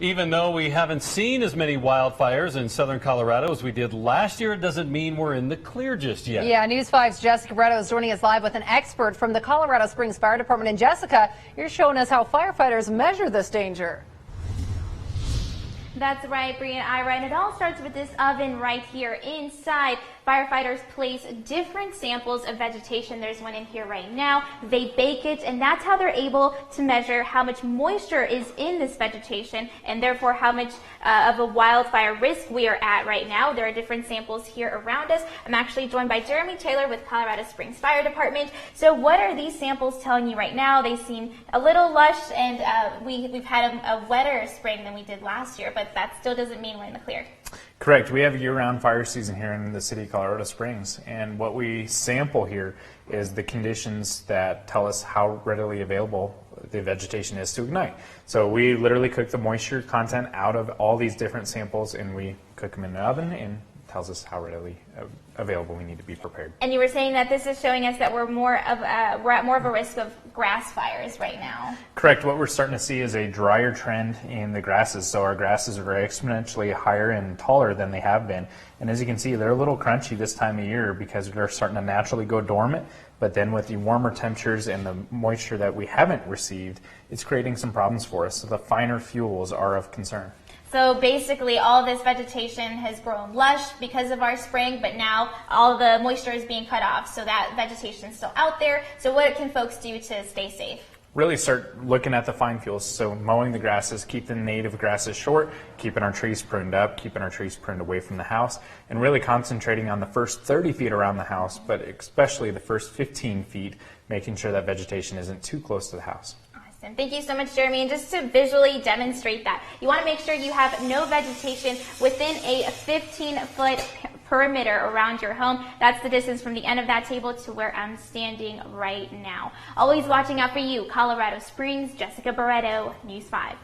Even though we haven't seen as many wildfires in southern Colorado as we did last year, it doesn't mean we're in the clear just yet. Yeah, News 5's Jessica Barretto is joining us live with an expert from the Colorado Springs Fire Department. And Jessica, you're showing us how firefighters measure this danger. That's right, Bree and Ira, and it all starts with this oven right here inside. Firefighters place different samples of vegetation. There's one in here right now. They bake it, and that's how they're able to measure how much moisture is in this vegetation, and therefore how much of a wildfire risk we are at right now. There are different samples here around us. I'm actually joined by Jeremy Taylor with Colorado Springs Fire Department. So what are these samples telling you right now? They seem a little lush, and we've had a wetter spring than we did last year, but that still doesn't mean we're in the clear. Correct. We have a year-round fire season here in the city of Colorado Springs, and what we sample here is the conditions that tell us how readily available the vegetation is to ignite. So we literally cook the moisture content out of all these different samples, and we cook them in an oven, and it tells us how readily available we need to be prepared. And you were saying that this is showing us that we're at more of a risk of grass fires right now. Correct. What we're starting to see is a drier trend in the grasses. So our grasses are exponentially higher and taller than they have been. And as you can see, they're a little crunchy this time of year because they're starting to naturally go dormant. But then with the warmer temperatures and the moisture that we haven't received, it's creating some problems for us. So the finer fuels are of concern. So basically all this vegetation has grown lush because of our spring, but now all the moisture is being cut off, so that vegetation is still out there. So what can folks do to stay safe? Really start looking at the fine fuels, so mowing the grasses, keeping the native grasses short, keeping our trees pruned up, keeping our trees pruned away from the house, and really concentrating on the first 30 feet around the house, but especially the first 15 feet, making sure that vegetation isn't too close to the house. Awesome. Thank you so much, Jeremy. And just to visually demonstrate that, you want to make sure you have no vegetation within a 15-foot perimeter around your home. That's the distance from the end of that table to where I'm standing right now. Always watching out for you. Colorado Springs, Jessica Barretto, News 5.